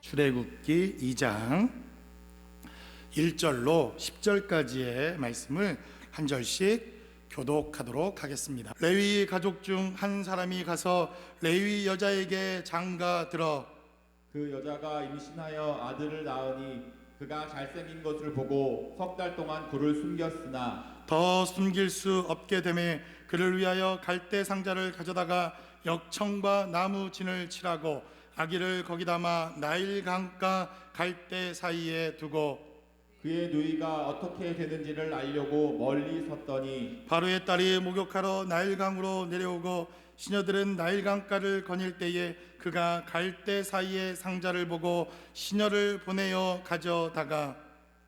출애굽기 2장 1절로 10절까지의 말씀을 한 절씩 교독하도록 하겠습니다. 레위 가족 중 한 사람이 가서 레위 여자에게 장가 들어 그 여자가 임신하여 아들을 낳으니 그가 잘생긴 것을 보고 석 달 동안 그를 숨겼으나 더 숨길 수 없게 되매 그를 위하여 갈대 상자를 가져다가 역청과 나무 진을 칠하고 아기를 거기 담아 나일 강가 갈대 사이에 두고 그의 누이가 어떻게 되는지를 알려고 멀리 섰더니 바로의 딸이 목욕하러 나일강으로 내려오고 시녀들은 나일강가를 거닐 때에 그가 갈대 사이에 상자를 보고 시녀를 보내어 가져다가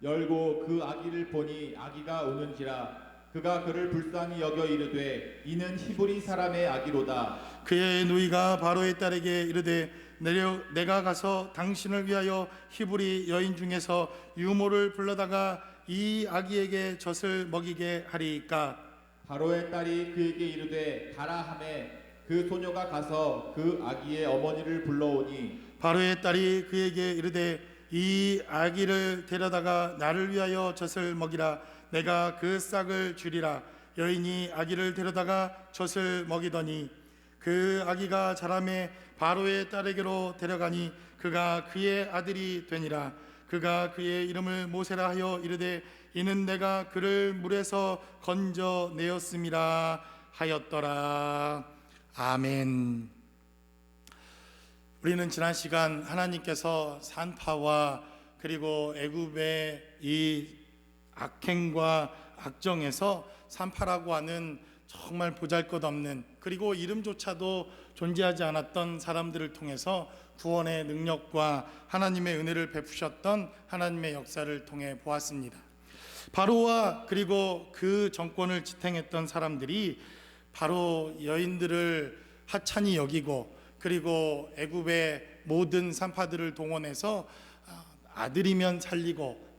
열고 그 아기를 보니 아기가 우는지라 그가 그를 불쌍히 여겨 이르되 이는 히브리 사람의 아기로다. 그의 누이가 바로의 딸에게 이르되 내가 가서 당신을 위하여 히브리 여인 중에서 유모를 불러다가 이 아기에게 젖을 먹이게 하리이까. 바로의 딸이 그에게 이르되 가라 하매 그 소녀가 가서 그 아기의 어머니를 불러오니 바로의 딸이 그에게 이르되 이 아기를 데려다가 나를 위하여 젖을 먹이라. 내가 그 싹을 주리라. 여인이 아기를 데려다가 젖을 먹이더니 그 아기가 자라매 바로의 딸에게로 데려가니 그가 그의 아들이 되니라. 그가 그의 이름을 모세라 하여 이르되 이는 내가 그를 물에서 건져내었음이라 하였더라. 아멘. 우리는 지난 시간 하나님께서 산파와 그리고 애굽의 이 악행과 악정에서 산파라고 하는 정말 보잘것없는 그리고 이름조차도 존재하지 않았던 사람들을 통해서 구원의 능력과 하나님의 은혜를 베푸셨던 하나님의 역사를 통해 보았습니다. 바로와 그리고 그 정권을 지탱했던 사람들이 바로 여인들을 하찮이 여기고 그리고 애굽의 모든 산파들을 동원해서 아들이면 살리고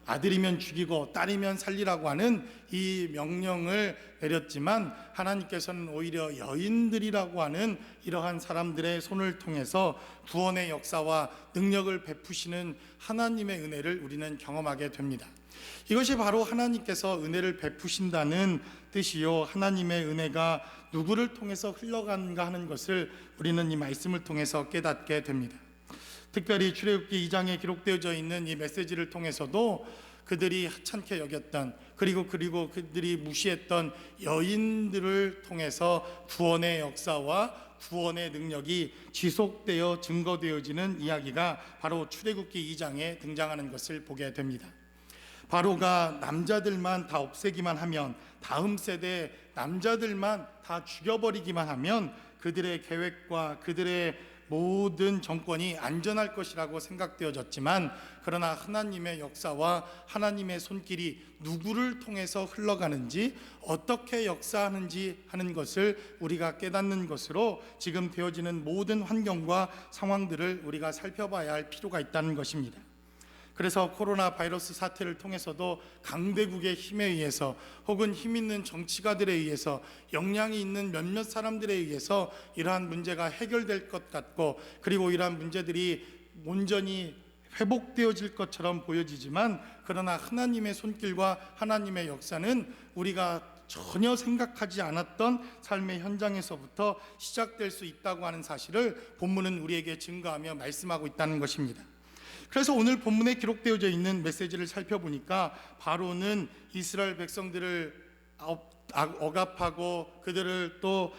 아들이면 죽이고 딸이면 살리라고 하는 이 명령을 내렸지만 하나님께서는 오히려 여인들이라고 하는 이러한 사람들의 손을 통해서 구원의 역사와 능력을 베푸시는 하나님의 은혜를 우리는 경험하게 됩니다. 이것이 바로 하나님께서 은혜를 베푸신다는 뜻이요, 하나님의 은혜가 누구를 통해서 흘러가는가 하는 것을 우리는 이 말씀을 통해서 깨닫게 됩니다. 특별히 출애굽기 2장에 기록되어져 있는 이 메시지를 통해서도 그들이 하찮게 여겼던 그리고 그들이 무시했던 여인들을 통해서 구원의 역사와 구원의 능력이 지속되어 증거되어지는 이야기가 바로 출애굽기 2장에 등장하는 것을 보게 됩니다. 바로가 남자들만 다 없애기만 하면, 다음 세대 남자들만 다 죽여버리기만 하면 그들의 계획과 그들의 모든 정권이 안전할 것이라고 생각되어졌지만, 그러나 하나님의 역사와 하나님의 손길이 누구를 통해서 흘러가는지, 어떻게 역사하는지 하는 것을 우리가 깨닫는 것으로 지금 되어지는 모든 환경과 상황들을 우리가 살펴봐야 할 필요가 있다는 것입니다. 그래서 코로나 바이러스 사태를 통해서도 강대국의 힘에 의해서 혹은 힘 있는 정치가들에 의해서 역량이 있는 몇몇 사람들에 의해서 이러한 문제가 해결될 것 같고, 그리고 이러한 문제들이 온전히 회복되어질 것처럼 보여지지만, 그러나 하나님의 손길과 하나님의 역사는 우리가 전혀 생각하지 않았던 삶의 현장에서부터 시작될 수 있다고 하는 사실을 본문은 우리에게 증거하며 말씀하고 있다는 것입니다. 그래서 오늘 본문에 기록되어져 있는 메시지를 살펴보니까 바로는 이스라엘 백성들을 억압하고 그들을 또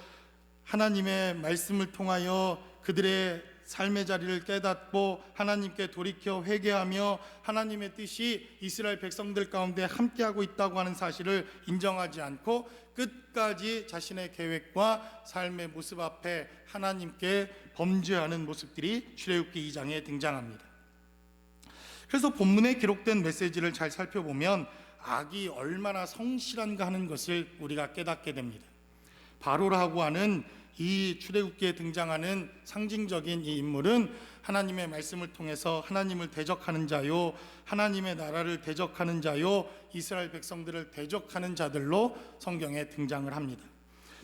하나님의 말씀을 통하여 그들의 삶의 자리를 깨닫고 하나님께 돌이켜 회개하며 하나님의 뜻이 이스라엘 백성들 가운데 함께하고 있다고 하는 사실을 인정하지 않고 끝까지 자신의 계획과 삶의 모습 앞에 하나님께 범죄하는 모습들이 출애굽기 2장에 등장합니다. 그래서 본문에 기록된 메시지를 잘 살펴보면 악이 얼마나 성실한가 하는 것을 우리가 깨닫게 됩니다. 바로라고 하는 이 출애굽기에 등장하는 상징적인 이 인물은 하나님의 말씀을 통해서 하나님을 대적하는 자요, 하나님의 나라를 대적하는 자요, 이스라엘 백성들을 대적하는 자들로 성경에 등장을 합니다.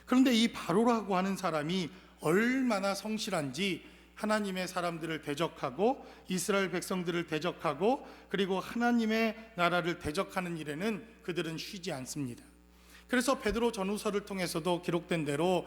그런데 이 바로라고 하는 사람이 얼마나 성실한지 하나님의 사람들을 대적하고 이스라엘 백성들을 대적하고 그리고 하나님의 나라를 대적하는 일에는 그들은 쉬지 않습니다. 그래서 베드로 전후서를 통해서도 기록된 대로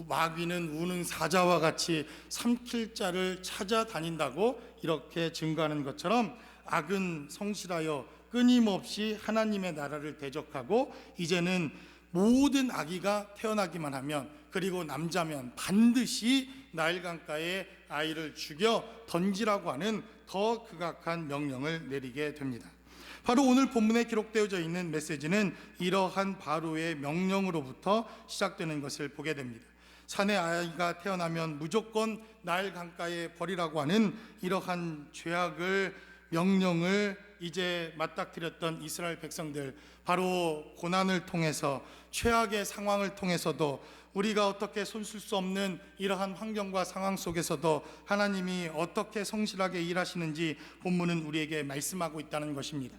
마귀는 우는 사자와 같이 삼킬 자를 찾아다닌다고 이렇게 증거하는 것처럼 악은 성실하여 끊임없이 하나님의 나라를 대적하고 이제는 모든 아기가 태어나기만 하면 그리고 남자면 반드시 나일 강가에 아이를 죽여 던지라고 하는 더 극악한 명령을 내리게 됩니다. 바로 오늘 본문에 기록되어져 있는 메시지는 이러한 바로의 명령으로부터 시작되는 것을 보게 됩니다. 산에 아이가 태어나면 무조건 나일 강가에 버리라고 하는 이러한 죄악을 명령을 이제 맞닥뜨렸던 이스라엘 백성들, 바로 고난을 통해서 최악의 상황을 통해서도 우리가 어떻게 손쓸 수 없는 이러한 환경과 상황 속에서도 하나님이 어떻게 성실하게 일하시는지 본문은 우리에게 말씀하고 있다는 것입니다.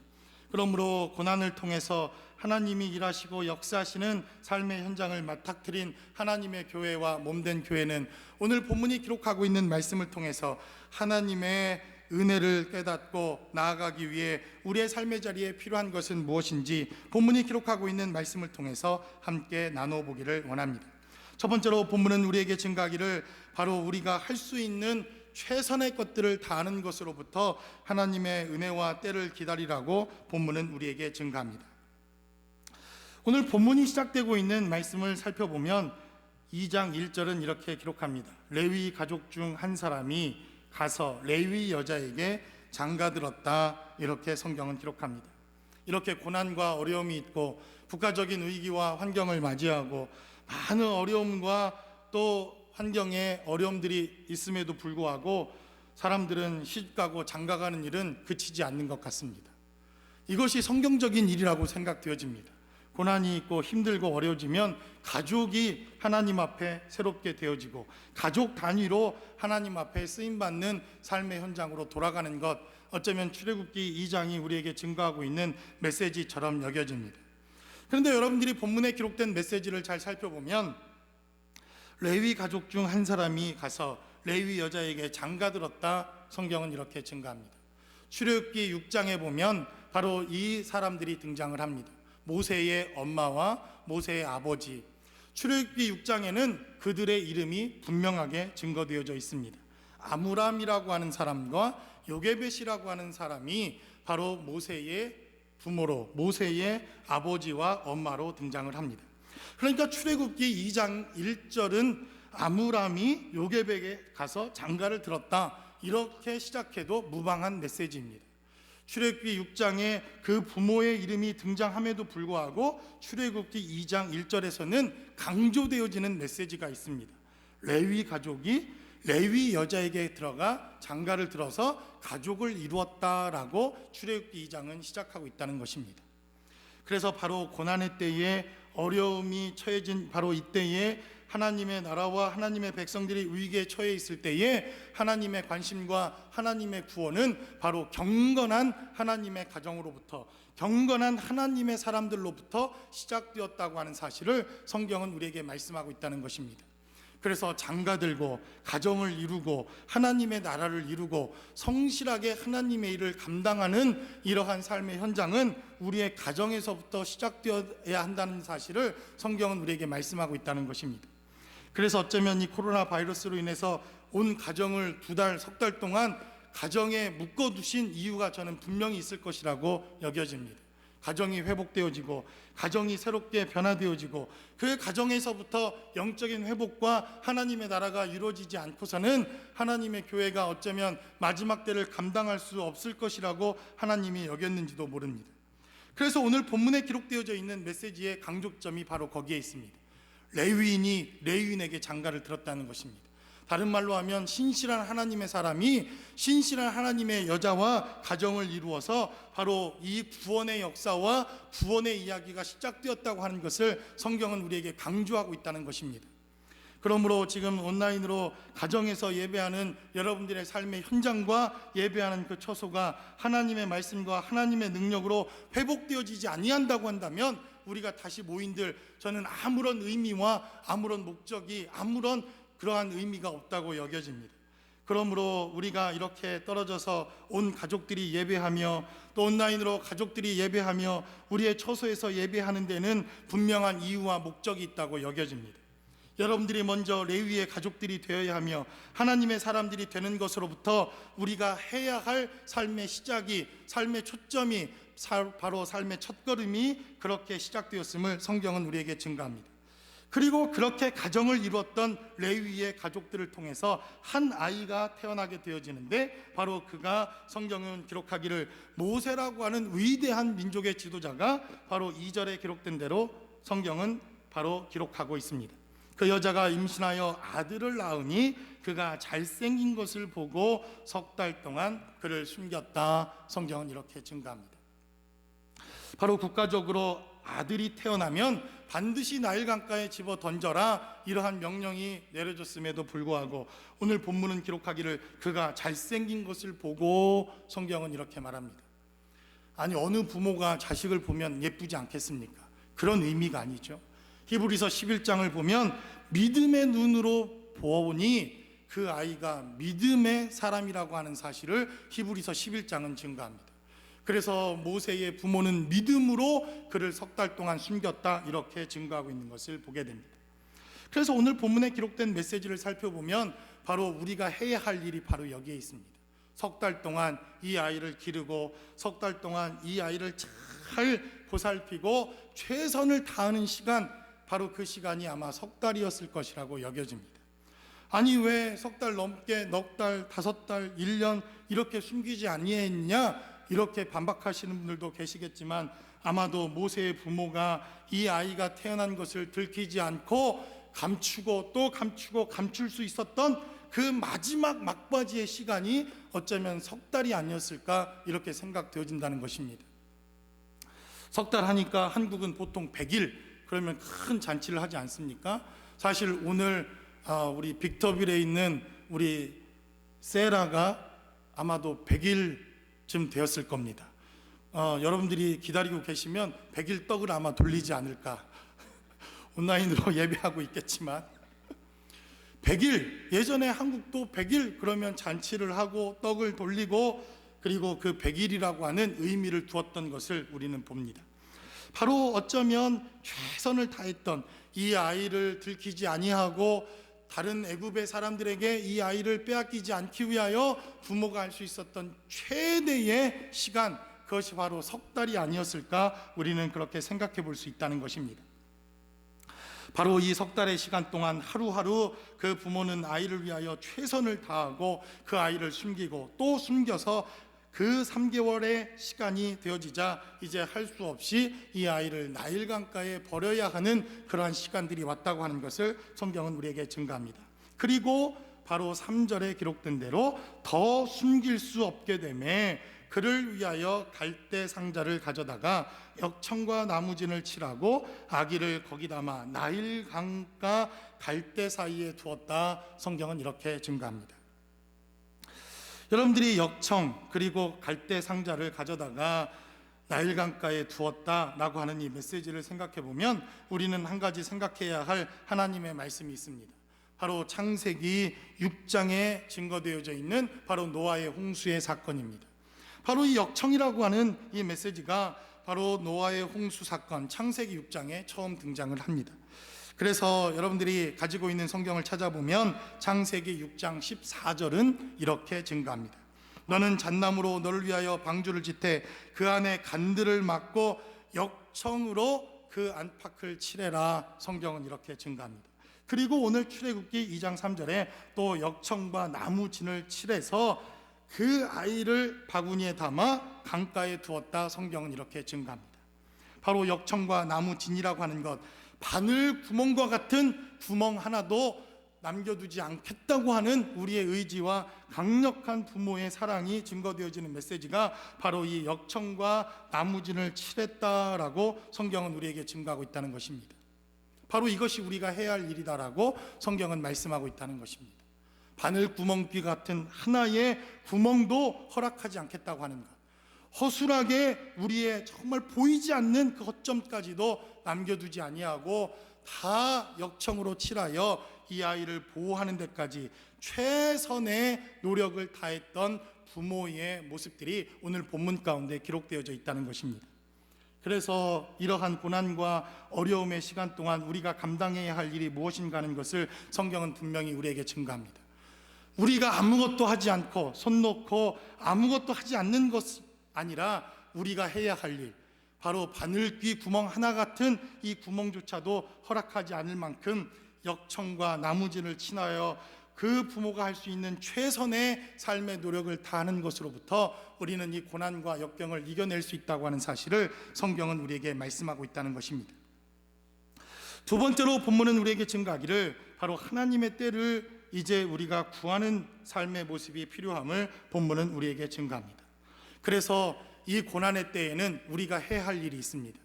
그러므로 고난을 통해서 하나님이 일하시고 역사하시는 삶의 현장을 맞닥뜨린 하나님의 교회와 몸된 교회는 오늘 본문이 기록하고 있는 말씀을 통해서 하나님의 은혜를 깨닫고 나아가기 위해 우리의 삶의 자리에 필요한 것은 무엇인지 본문이 기록하고 있는 말씀을 통해서 함께 나눠보기를 원합니다. 첫 번째로 본문은 우리에게 증가하기를 바로 우리가 할 수 있는 최선의 것들을 다하는 것으로부터 하나님의 은혜와 때를 기다리라고 본문은 우리에게 증가합니다. 오늘 본문이 시작되고 있는 말씀을 살펴보면 2장 1절은 이렇게 기록합니다. 레위 가족 중 한 사람이 가서 레위 여자에게 장가들었다, 이렇게 성경은 기록합니다. 이렇게 고난과 어려움이 있고 국가적인 위기와 환경을 맞이하고 많은 어려움과 또 환경에 어려움들이 있음에도 불구하고 사람들은 시집가고 장가가는 일은 그치지 않는 것 같습니다. 이것이 성경적인 일이라고 생각되어집니다. 고난이 있고 힘들고 어려워지면 가족이 하나님 앞에 새롭게 되어지고 가족 단위로 하나님 앞에 쓰임받는 삶의 현장으로 돌아가는 것, 어쩌면 출애굽기 2장이 우리에게 증거하고 있는 메시지처럼 여겨집니다. 그런데 여러분들이 본문에 기록된 메시지를 잘 살펴보면 레위 가족 중 한 사람이 가서 레위 여자에게 장가들었다, 성경은 이렇게 증거합니다. 출애굽기 6장에 보면 바로 이 사람들이 등장을 합니다. 모세의 엄마와 모세의 아버지. 출애굽기 6장에는 그들의 이름이 분명하게 증거되어져 있습니다. 아므람이라고 하는 사람과 요게벳이라고 하는 사람이 바로 모세의 부모로, 모세의 아버지와 엄마로 등장을 합니다. 그러니까 출애굽기 2장 1절은 아므람이 요게벳에 가서 장가를 들었다, 이렇게 시작해도 무방한 메시지입니다. 출애굽기 6장에 그 부모의 이름이 등장함에도 불구하고 출애굽기 2장 1절에서는 강조되어지는 메시지가 있습니다. 레위 가족이 레위 여자에게 들어가 장가를 들어서 가족을 이루었다라고 출애굽기 2장은 시작하고 있다는 것입니다. 그래서 바로 고난의 때에 어려움이 처해진 바로 이때에 하나님의 나라와 하나님의 백성들이 위기에 처해 있을 때에 하나님의 관심과 하나님의 구원은 바로 경건한 하나님의 가정으로부터, 경건한 하나님의 사람들로부터 시작되었다고 하는 사실을 성경은 우리에게 말씀하고 있다는 것입니다. 그래서 장가들고 가정을 이루고 하나님의 나라를 이루고 성실하게 하나님의 일을 감당하는 이러한 삶의 현장은 우리의 가정에서부터 시작되어야 한다는 사실을 성경은 우리에게 말씀하고 있다는 것입니다. 그래서 어쩌면 이 코로나 바이러스로 인해서 온 가정을 2달, 석 달 동안 가정에 묶어두신 이유가 저는 분명히 있을 것이라고 여겨집니다. 가정이 회복되어지고 가정이 새롭게 변화되어지고 그 가정에서부터 영적인 회복과 하나님의 나라가 이루어지지 않고서는 하나님의 교회가 어쩌면 마지막 때를 감당할 수 없을 것이라고 하나님이 여겼는지도 모릅니다. 그래서 오늘 본문에 기록되어져 있는 메시지의 강조점이 바로 거기에 있습니다. 레위인이 레위인에게 장가를 들었다는 것입니다. 다른 말로 하면 신실한 하나님의 사람이 신실한 하나님의 여자와 가정을 이루어서 바로 이 구원의 역사와 구원의 이야기가 시작되었다고 하는 것을 성경은 우리에게 강조하고 있다는 것입니다. 그러므로 지금 온라인으로 가정에서 예배하는 여러분들의 삶의 현장과 예배하는 그 처소가 하나님의 말씀과 하나님의 능력으로 회복되어지지 아니한다고 한다면 우리가 다시 모인들, 저는 아무런 의미와 아무런 목적이, 아무런 그러한 의미가 없다고 여겨집니다. 그러므로 우리가 이렇게 떨어져서 온 가족들이 예배하며 또 온라인으로 가족들이 예배하며 우리의 처소에서 예배하는 데는 분명한 이유와 목적이 있다고 여겨집니다. 여러분들이 먼저 레위의 가족들이 되어야 하며 하나님의 사람들이 되는 것으로부터 우리가 해야 할 삶의 시작이, 삶의 초점이, 바로 삶의 첫걸음이 그렇게 시작되었음을 성경은 우리에게 증거합니다. 그리고 그렇게 가정을 이루었던 레위의 가족들을 통해서 한 아이가 태어나게 되어지는데, 바로 그가 성경은 기록하기를 모세라고 하는 위대한 민족의 지도자가 바로 2절에 기록된 대로 성경은 바로 기록하고 있습니다. 그 여자가 임신하여 아들을 낳으니 그가 잘생긴 것을 보고 석 달 동안 그를 숨겼다. 성경은 이렇게 증거합니다. 바로 국가적으로 아들이 태어나면 반드시 나일 강가에 집어 던져라, 이러한 명령이 내려졌음에도 불구하고 오늘 본문은 기록하기를 그가 잘생긴 것을 보고, 성경은 이렇게 말합니다. 아니, 어느 부모가 자식을 보면 예쁘지 않겠습니까? 그런 의미가 아니죠. 히브리서 11장을 보면 믿음의 눈으로 보니 그 아이가 믿음의 사람이라고 하는 사실을 히브리서 11장은 증거합니다. 그래서 모세의 부모는 믿음으로 그를 석 달 동안 숨겼다, 이렇게 증거하고 있는 것을 보게 됩니다. 그래서 오늘 본문에 기록된 메시지를 살펴보면 바로 우리가 해야 할 일이 바로 여기에 있습니다. 석 달 동안 이 아이를 기르고 석 달 동안 이 아이를 잘 보살피고 최선을 다하는 시간, 바로 그 시간이 아마 석 달이었을 것이라고 여겨집니다. 아니, 왜 석 달 넘게, 넉 달, 5달, 1년 이렇게 숨기지 아니했냐, 이렇게 반박하시는 분들도 계시겠지만, 아마도 모세의 부모가 이 아이가 태어난 것을 들키지 않고 감추고 또 감추고 감출 수 있었던 그 마지막 막바지의 시간이 어쩌면 석 달이 아니었을까, 이렇게 생각되어진다는 것입니다. 석 달 하니까 한국은 보통 100일, 그러면 큰 잔치를 하지 않습니까? 사실 오늘 우리 빅터빌에 있는 우리 세라가 아마도 100일쯤 되었을 겁니다. 여러분들이 기다리고 계시면 100일 떡을 아마 돌리지 않을까. 온라인으로 예배하고 있겠지만 100일, 예전에 한국도 100일 그러면 잔치를 하고 떡을 돌리고, 그리고 그 100일이라고 하는 의미를 두었던 것을 우리는 봅니다. 바로 어쩌면 최선을 다했던, 이 아이를 들키지 아니하고 다른 애굽의 사람들에게 이 아이를 빼앗기지 않기 위하여 부모가 할 수 있었던 최대의 시간, 그것이 바로 석 달이 아니었을까, 우리는 그렇게 생각해 볼 수 있다는 것입니다. 바로 이 석 달의 시간 동안 하루하루 그 부모는 아이를 위하여 최선을 다하고 그 아이를 숨기고 또 숨겨서 그 3개월의 시간이 되어지자 이제 할 수 없이 이 아이를 나일 강가에 버려야 하는 그러한 시간들이 왔다고 하는 것을 성경은 우리에게 증거합니다. 그리고 바로 3절에 기록된 대로 더 숨길 수 없게 되매 그를 위하여 갈대 상자를 가져다가 역청과 나무진을 칠하고 아기를 거기 담아 나일 강가 갈대 사이에 두었다. 성경은 이렇게 증거합니다. 여러분들이 역청 그리고 갈대 상자를 가져다가 나일 강가에 두었다라고 하는 이 메시지를 생각해 보면 우리는 한 가지 생각해야 할 하나님의 말씀이 있습니다. 바로 창세기 6장에 증거되어져 있는 바로 노아의 홍수의 사건입니다. 바로 이 역청이라고 하는 이 메시지가 바로 노아의 홍수 사건 창세기 6장에 처음 등장을 합니다. 그래서 여러분들이 가지고 있는 성경을 찾아보면 창세기 6장 14절은 이렇게 증가합니다. 너는 잣나무로 너를 위하여 방주를 짓되 그 안에 간들을 막고 역청으로 그 안팎을 칠해라. 성경은 이렇게 증가합니다. 그리고 오늘 출애굽기 2장 3절에 또 역청과 나무진을 칠해서 그 아이를 바구니에 담아 강가에 두었다. 성경은 이렇게 증가합니다. 바로 역청과 나무진이라고 하는 것, 바늘 구멍과 같은 구멍 하나도 남겨두지 않겠다고 하는 우리의 의지와 강력한 부모의 사랑이 증거되어지는 메시지가 바로 이 역청과 나무진을 칠했다라고 성경은 우리에게 증거하고 있다는 것입니다. 바로 이것이 우리가 해야 할 일이다라고 성경은 말씀하고 있다는 것입니다. 바늘 구멍귀 같은 하나의 구멍도 허락하지 않겠다고 하는 것. 허술하게 우리의 정말 보이지 않는 그 허점까지도 남겨두지 아니하고 다 역청으로 칠하여 이 아이를 보호하는 데까지 최선의 노력을 다했던 부모의 모습들이 오늘 본문 가운데 기록되어져 있다는 것입니다. 그래서 이러한 고난과 어려움의 시간 동안 우리가 감당해야 할 일이 무엇인가 하는 것을 성경은 분명히 우리에게 증거합니다. 우리가 아무것도 하지 않고 손 놓고 아무것도 하지 않는 것이 아니라 우리가 해야 할 일, 바로 바늘귀 구멍 하나 같은 이 구멍조차도 허락하지 않을 만큼 역청과 나무진을 친하여 그 부모가 할 수 있는 최선의 삶의 노력을 다하는 것으로부터 우리는 이 고난과 역경을 이겨낼 수 있다고 하는 사실을 성경은 우리에게 말씀하고 있다는 것입니다. 두 번째로 본문은 우리에게 증거하기를 바로 하나님의 때를 이제 우리가 구하는 삶의 모습이 필요함을 본문은 우리에게 증거합니다. 그래서 이 고난의 때에는 우리가 해야 할 일이 있습니다.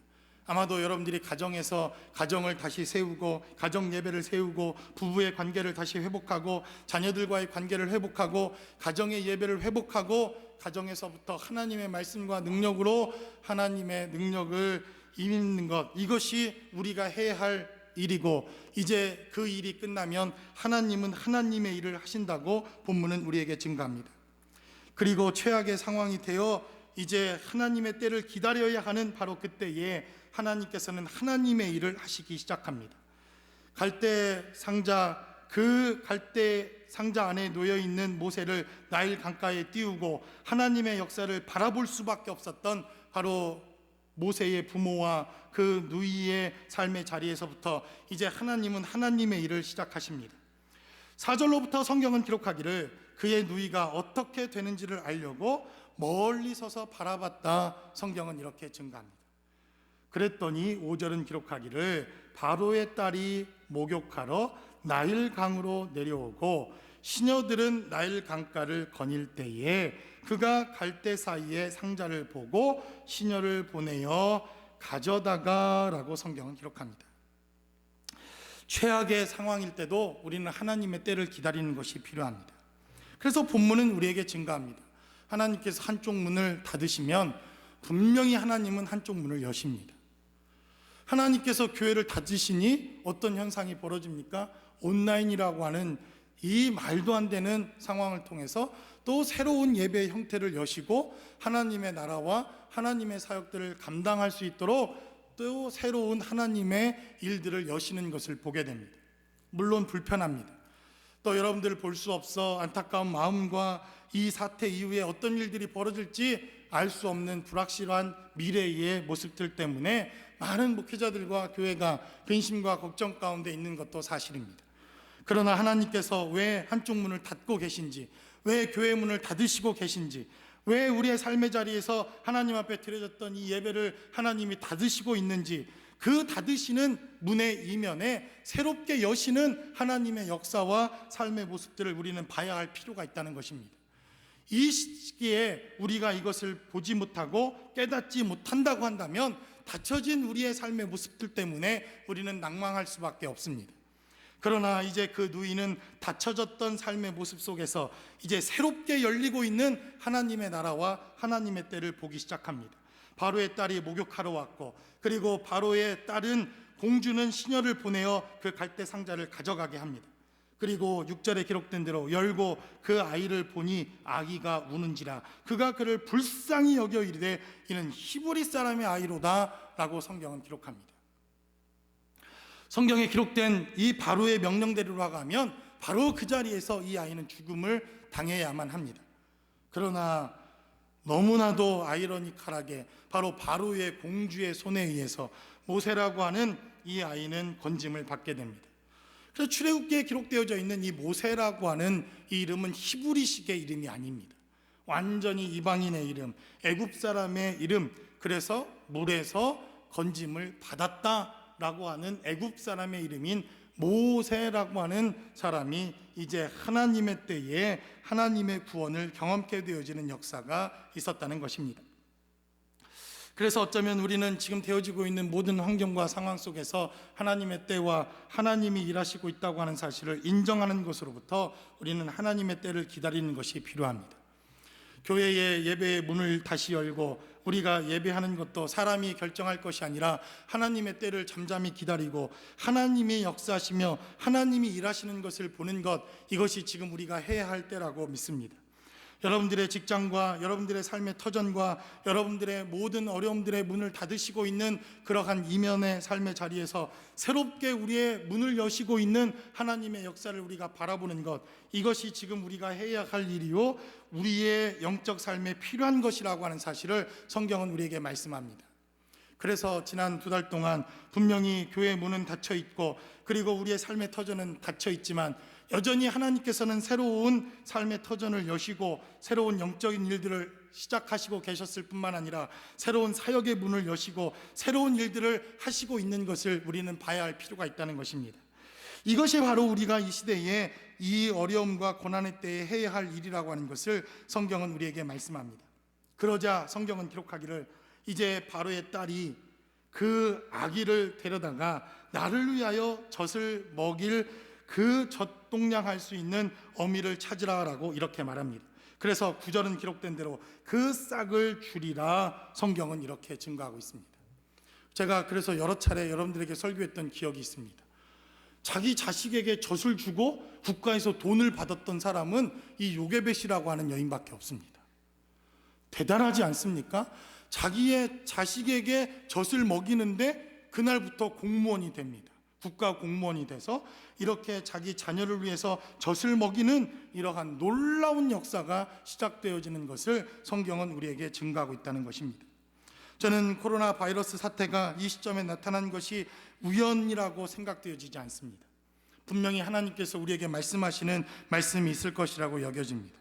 아마도 여러분들이 가정에서 가정을 다시 세우고 가정 예배를 세우고 부부의 관계를 다시 회복하고 자녀들과의 관계를 회복하고 가정의 예배를 회복하고 가정에서부터 하나님의 말씀과 능력으로 하나님의 능력을 입는 것, 이것이 우리가 해야 할 일이고 이제 그 일이 끝나면 하나님은 하나님의 일을 하신다고 본문은 우리에게 증거합니다. 그리고 최악의 상황이 되어 이제 하나님의 때를 기다려야 하는 바로 그때에 하나님께서는 하나님의 일을 하시기 시작합니다. 갈대 상자, 그 갈대 상자 안에 놓여 있는 모세를 나일 강가에 띄우고 하나님의 역사를 바라볼 수밖에 없었던 바로 모세의 부모와 그 누이의 삶의 자리에서부터 이제 하나님은 하나님의 일을 시작하십니다. 4절로부터 성경은 기록하기를 그의 누이가 어떻게 되는지를 알려고 멀리 서서 바라봤다. 성경은 이렇게 증가합니다. 그랬더니 5절은 기록하기를 바로의 딸이 목욕하러 나일 강으로 내려오고 시녀들은 나일 강가를 거닐 때에 그가 갈대 사이에 상자를 보고 시녀를 보내어 가져다가 라고 성경은 기록합니다. 최악의 상황일 때도 우리는 하나님의 때를 기다리는 것이 필요합니다. 그래서 본문은 우리에게 증가합니다. 하나님께서 한쪽 문을 닫으시면 분명히 하나님은 한쪽 문을 여십니다. 하나님께서 교회를 닫으시니 어떤 현상이 벌어집니까? 온라인이라고 하는 이 말도 안 되는 상황을 통해서 또 새로운 예배의 형태를 여시고 하나님의 나라와 하나님의 사역들을 감당할 수 있도록 또 새로운 하나님의 일들을 여시는 것을 보게 됩니다. 물론 불편합니다. 또 여러분들 볼 수 없어 안타까운 마음과 이 사태 이후에 어떤 일들이 벌어질지 알 수 없는 불확실한 미래의 모습들 때문에 많은 목회자들과 교회가 근심과 걱정 가운데 있는 것도 사실입니다. 그러나 하나님께서 왜 한쪽 문을 닫고 계신지, 왜 교회 문을 닫으시고 계신지, 왜 우리의 삶의 자리에서 하나님 앞에 드려졌던 이 예배를 하나님이 닫으시고 있는지, 그 닫으시는 문의 이면에 새롭게 여시는 하나님의 역사와 삶의 모습들을 우리는 봐야 할 필요가 있다는 것입니다. 이 시기에 우리가 이것을 보지 못하고 깨닫지 못한다고 한다면 닫혀진 우리의 삶의 모습들 때문에 우리는 낭망할 수밖에 없습니다. 그러나 이제 그 누이는 닫혀졌던 삶의 모습 속에서 이제 새롭게 열리고 있는 하나님의 나라와 하나님의 때를 보기 시작합니다. 바로의 딸이 목욕하러 왔고, 그리고 바로의 딸은 공주는 시녀를 보내어 그 갈대 상자를 가져가게 합니다. 그리고 6절에 기록된 대로 열고 그 아이를 보니 아기가 우는지라 그가 그를 불쌍히 여겨 이르되 이는 히브리 사람의 아이로다 라고 성경은 기록합니다. 성경에 기록된 이 바로의 명령대로 가면 바로 그 자리에서 이 아이는 죽음을 당해야만 합니다. 그러나 너무나도 아이러니컬하게 바로 바로의 공주의 손에 의해서 모세라고 하는 이 아이는 건짐을 받게 됩니다. 그래서 출애굽기에 기록되어져 있는 이 모세라고 하는 이 이름은 히브리식의 이름이 아닙니다. 완전히 이방인의 이름, 애굽 사람의 이름, 그래서 물에서 건짐을 받았다라고 하는 애굽 사람의 이름인 모세라고 하는 사람이 이제 하나님의 때에 하나님의 구원을 경험케 되어지는 역사가 있었다는 것입니다. 그래서 어쩌면 우리는 지금 되어지고 있는 모든 환경과 상황 속에서 하나님의 때와 하나님이 일하시고 있다고 하는 사실을 인정하는 것으로부터 우리는 하나님의 때를 기다리는 것이 필요합니다. 교회의 예배의 문을 다시 열고 우리가 예배하는 것도 사람이 결정할 것이 아니라 하나님의 때를 잠잠히 기다리고 하나님이 역사하시며 하나님이 일하시는 것을 보는 것, 이것이 지금 우리가 해야 할 때라고 믿습니다. 여러분들의 직장과 여러분들의 삶의 터전과 여러분들의 모든 어려움들의 문을 닫으시고 있는 그러한 이면의 삶의 자리에서 새롭게 우리의 문을 여시고 있는 하나님의 역사를 우리가 바라보는 것, 이것이 지금 우리가 해야 할 일이요 우리의 영적 삶에 필요한 것이라고 하는 사실을 성경은 우리에게 말씀합니다. 그래서 지난 2달 동안 분명히 교회 문은 닫혀 있고 그리고 우리의 삶의 터전은 닫혀 있지만 여전히 하나님께서는 새로운 삶의 터전을 여시고 새로운 영적인 일들을 시작하시고 계셨을 뿐만 아니라 새로운 사역의 문을 여시고 새로운 일들을 하시고 있는 것을 우리는 봐야 할 필요가 있다는 것입니다. 이것이 바로 우리가 이 시대에 이 어려움과 고난의 때에 해야 할 일이라고 하는 것을 성경은 우리에게 말씀합니다. 그러자 성경은 기록하기를 이제 바로의 딸이 그 아기를 데려다가 나를 위하여 젖을 먹일 그 젖동량할 수 있는 어미를 찾으라라고 이렇게 말합니다. 그래서 9절은 기록된 대로 그 싹을 주리라 성경은 이렇게 증거하고 있습니다. 제가 그래서 여러 차례 여러분들에게 설교했던 기억이 있습니다. 자기 자식에게 젖을 주고 국가에서 돈을 받았던 사람은 이 요게벳이라고 하는 여인밖에 없습니다. 대단하지 않습니까? 자기의 자식에게 젖을 먹이는데 그날부터 공무원이 됩니다. 국가 공무원이 돼서 이렇게 자기 자녀를 위해서 젖을 먹이는 이러한 놀라운 역사가 시작되어지는 것을 성경은 우리에게 증거하고 있다는 것입니다. 저는 코로나 바이러스 사태가 이 시점에 나타난 것이 우연이라고 생각되어지지 않습니다. 분명히 하나님께서 우리에게 말씀하시는 말씀이 있을 것이라고 여겨집니다.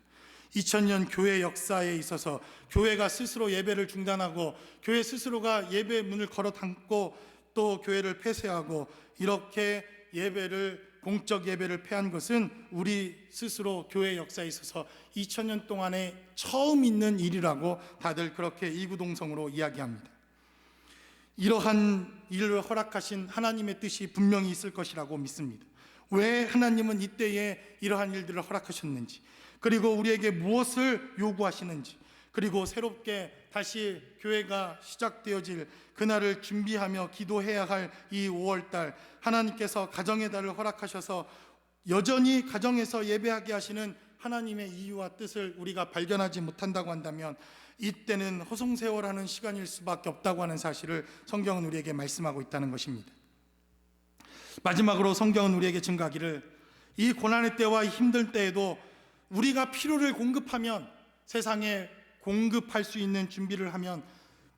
2000년 교회 역사에 있어서 교회가 스스로 예배를 중단하고 교회 스스로가 예배의 문을 걸어 닫고 또 교회를 폐쇄하고 이렇게 예배를 공적 예배를 폐한 것은 우리 스스로 교회 역사에 있어서 2000년 동안에 처음 있는 일이라고 다들 그렇게 이구동성으로 이야기합니다. 이러한 일을 허락하신 하나님의 뜻이 분명히 있을 것이라고 믿습니다. 왜 하나님은 이때에 이러한 일들을 허락하셨는지, 그리고 우리에게 무엇을 요구하시는지, 그리고 새롭게 다시 교회가 시작되어질 그날을 준비하며 기도해야 할 이 5월달, 하나님께서 가정의 달을 허락하셔서 여전히 가정에서 예배하게 하시는 하나님의 이유와 뜻을 우리가 발견하지 못한다고 한다면 이때는 허송세월하는 시간일 수밖에 없다고 하는 사실을 성경은 우리에게 말씀하고 있다는 것입니다. 마지막으로 성경은 우리에게 증거하기를 이 고난의 때와 힘들 때에도 우리가 필요를 공급하면, 세상에 공급할 수 있는 준비를 하면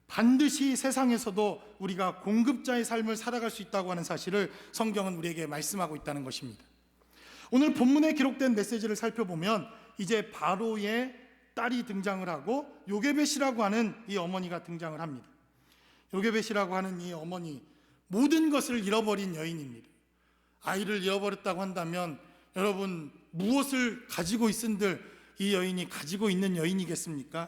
반드시 세상에서도 우리가 공급자의 삶을 살아갈 수 있다고 하는 사실을 성경은 우리에게 말씀하고 있다는 것입니다. 오늘 본문에 기록된 메시지를 살펴보면 이제 바로의 딸이 등장을 하고 요게벳이라고 하는 이 어머니가 등장을 합니다. 요게벳이라고 하는 이 어머니, 모든 것을 잃어버린 여인입니다. 아이를 잃어버렸다고 한다면 여러분 무엇을 가지고 있은들 이 여인이 가지고 있는 여인이겠습니까?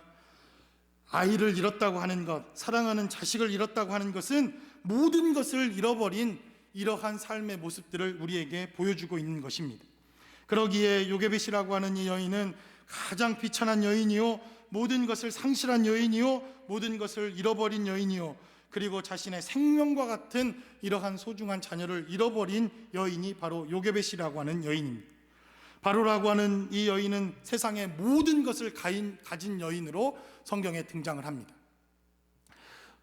아이를 잃었다고 하는 것, 사랑하는 자식을 잃었다고 하는 것은 모든 것을 잃어버린 이러한 삶의 모습들을 우리에게 보여주고 있는 것입니다. 그러기에 요게벳이라고 하는 이 여인은 가장 비천한 여인이요, 모든 것을 상실한 여인이요, 모든 것을 잃어버린 여인이요, 그리고 자신의 생명과 같은 이러한 소중한 자녀를 잃어버린 여인이 바로 요게벳이라고 하는 여인입니다. 바로라고 하는 이 여인은 세상의 모든 것을 가진 여인으로 성경에 등장을 합니다.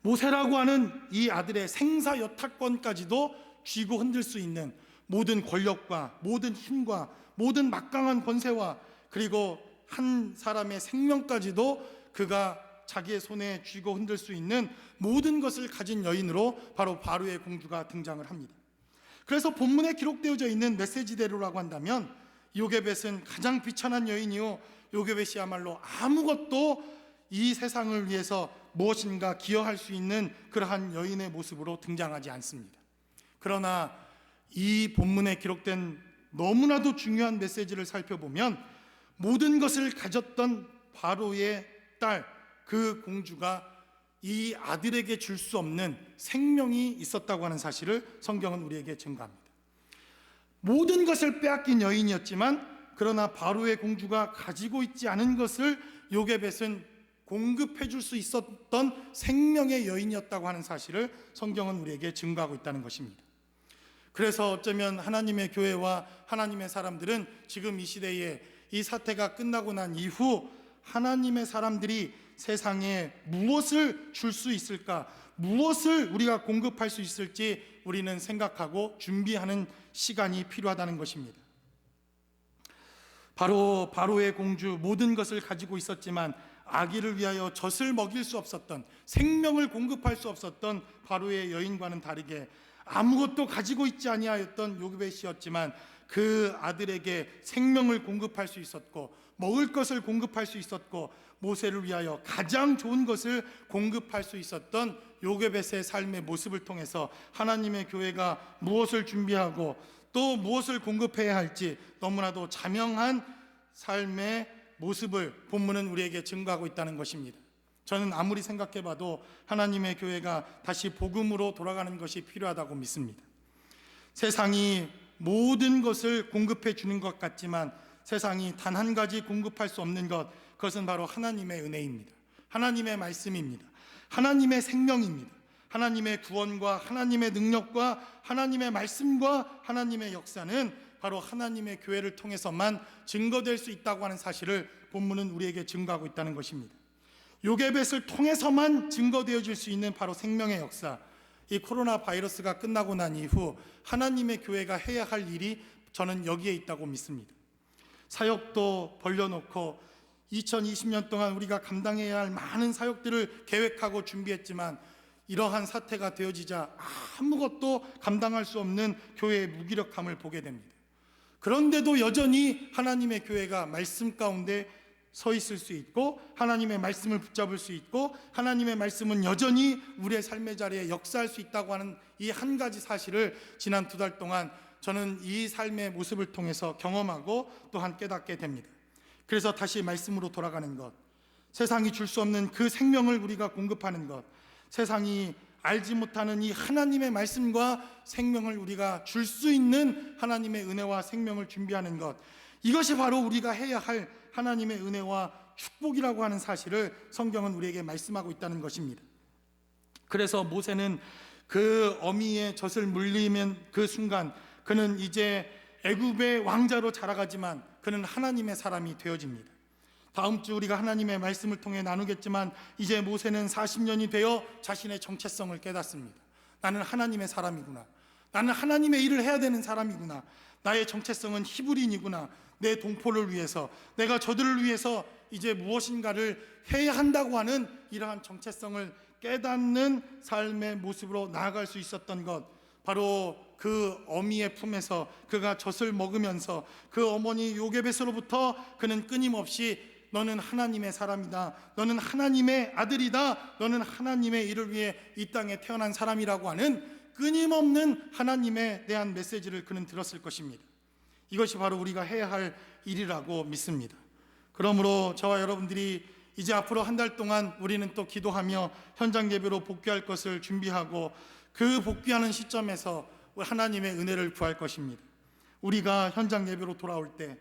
모세라고 하는 이 아들의 생사여타권까지도 쥐고 흔들 수 있는 모든 권력과 모든 힘과 모든 막강한 권세와 그리고 한 사람의 생명까지도 그가 자기의 손에 쥐고 흔들 수 있는 모든 것을 가진 여인으로 바로 바로의 공주가 등장을 합니다. 그래서 본문에 기록되어져 있는 메시지대로라고 한다면 요게벳은 가장 비천한 여인이요, 요게벳이야말로 아무것도 이 세상을 위해서 무엇인가 기여할 수 있는 그러한 여인의 모습으로 등장하지 않습니다. 그러나 이 본문에 기록된 너무나도 중요한 메시지를 살펴보면 모든 것을 가졌던 바로의 딸, 그 공주가 이 아들에게 줄 수 없는 생명이 있었다고 하는 사실을 성경은 우리에게 증거합니다. 모든 것을 빼앗긴 여인이었지만 그러나 바로의 공주가 가지고 있지 않은 것을 요게벳은 공급해 줄 수 있었던 생명의 여인이었다고 하는 사실을 성경은 우리에게 증거하고 있다는 것입니다. 그래서 어쩌면 하나님의 교회와 하나님의 사람들은 지금 이 시대에 이 사태가 끝나고 난 이후 하나님의 사람들이 세상에 무엇을 줄 수 있을까, 무엇을 우리가 공급할 수 있을지 우리는 생각하고 준비하는 시간이 필요하다는 것입니다. 바로의 공주 모든 것을 가지고 있었지만 아기를 위하여 젖을 먹일 수 없었던, 생명을 공급할 수 없었던 바로의 여인과는 다르게 아무것도 가지고 있지 아니하였던 요게벳이었지만 그 아들에게 생명을 공급할 수 있었고 먹을 것을 공급할 수 있었고 모세를 위하여 가장 좋은 것을 공급할 수 있었던 요게벳의 삶의 모습을 통해서 하나님의 교회가 무엇을 준비하고 또 무엇을 공급해야 할지 너무나도 자명한 삶의 모습을 본문은 우리에게 증거하고 있다는 것입니다. 저는 아무리 생각해봐도 하나님의 교회가 다시 복음으로 돌아가는 것이 필요하다고 믿습니다. 세상이 모든 것을 공급해 주는 것 같지만 세상이 단 한 가지 공급할 수 없는 것, 그것은 바로 하나님의 은혜입니다. 하나님의 말씀입니다. 하나님의 생명입니다. 하나님의 구원과 하나님의 능력과 하나님의 말씀과 하나님의 역사는 바로 하나님의 교회를 통해서만 증거될 수 있다고 하는 사실을 본문은 우리에게 증거하고 있다는 것입니다. 요게벳을 통해서만 증거되어질 수 있는 바로 생명의 역사, 이 코로나 바이러스가 끝나고 난 이후 하나님의 교회가 해야 할 일이 저는 여기에 있다고 믿습니다. 사역도 벌려놓고 2020년 동안 우리가 감당해야 할 많은 사역들을 계획하고 준비했지만 이러한 사태가 되어지자 아무것도 감당할 수 없는 교회의 무기력함을 보게 됩니다. 그런데도 여전히 하나님의 교회가 말씀 가운데 서 있을 수 있고 하나님의 말씀을 붙잡을 수 있고 하나님의 말씀은 여전히 우리의 삶의 자리에 역사할 수 있다고 하는 이 한 가지 사실을 지난 2달 동안 저는 이 삶의 모습을 통해서 경험하고 또한 깨닫게 됩니다. 그래서 다시 말씀으로 돌아가는 것, 세상이 줄 수 없는 그 생명을 우리가 공급하는 것, 세상이 알지 못하는 이 하나님의 말씀과 생명을 우리가 줄 수 있는 하나님의 은혜와 생명을 준비하는 것, 이것이 바로 우리가 해야 할 하나님의 은혜와 축복이라고 하는 사실을 성경은 우리에게 말씀하고 있다는 것입니다. 그래서 모세는 그 어미의 젖을 물리면 그 순간 그는 이제 애굽의 왕자로 자라가지만 그는 하나님의 사람이 되어집니다. 다음 주 우리가 하나님의 말씀을 통해 나누겠지만 이제 모세는 40년이 되어 자신의 정체성을 깨닫습니다. 나는 하나님의 사람이구나. 나는 하나님의 일을 해야 되는 사람이구나. 나의 정체성은 히브리인이구나. 내 동포를 위해서, 내가 저들을 위해서 이제 무엇인가를 해야 한다고 하는 이러한 정체성을 깨닫는 삶의 모습으로 나아갈 수 있었던 것, 바로 그 어미의 품에서 그가 젖을 먹으면서 그 어머니 요게벳으로부터 그는 끊임없이 너는 하나님의 사람이다, 너는 하나님의 아들이다, 너는 하나님의 일을 위해 이 땅에 태어난 사람이라고 하는 끊임없는 하나님에 대한 메시지를 그는 들었을 것입니다. 이것이 바로 우리가 해야 할 일이라고 믿습니다. 그러므로 저와 여러분들이 이제 앞으로 한 달 동안 우리는 또 기도하며 현장 예배로 복귀할 것을 준비하고 그 복귀하는 시점에서 하나님의 은혜를 구할 것입니다. 우리가 현장 예배로 돌아올 때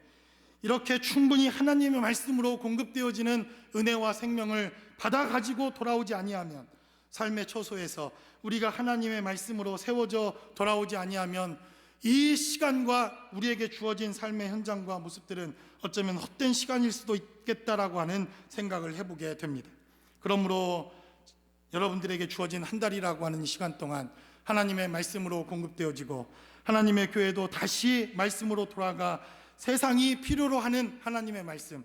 이렇게 충분히 하나님의 말씀으로 공급되어지는 은혜와 생명을 받아 가지고 돌아오지 아니하면, 삶의 초소에서 우리가 하나님의 말씀으로 세워져 돌아오지 아니하면 이 시간과 우리에게 주어진 삶의 현장과 모습들은 어쩌면 헛된 시간일 수도 있겠다라고 하는 생각을 해보게 됩니다. 그러므로 여러분들에게 주어진 한 달이라고 하는 시간 동안 하나님의 말씀으로 공급되어지고 하나님의 교회도 다시 말씀으로 돌아가 세상이 필요로 하는 하나님의 말씀,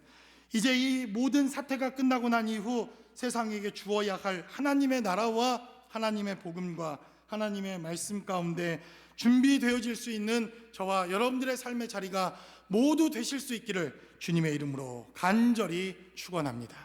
이제 이 모든 사태가 끝나고 난 이후 세상에게 주어야 할 하나님의 나라와 하나님의 복음과 하나님의 말씀 가운데 준비되어질 수 있는 저와 여러분들의 삶의 자리가 모두 되실 수 있기를 주님의 이름으로 간절히 축원합니다.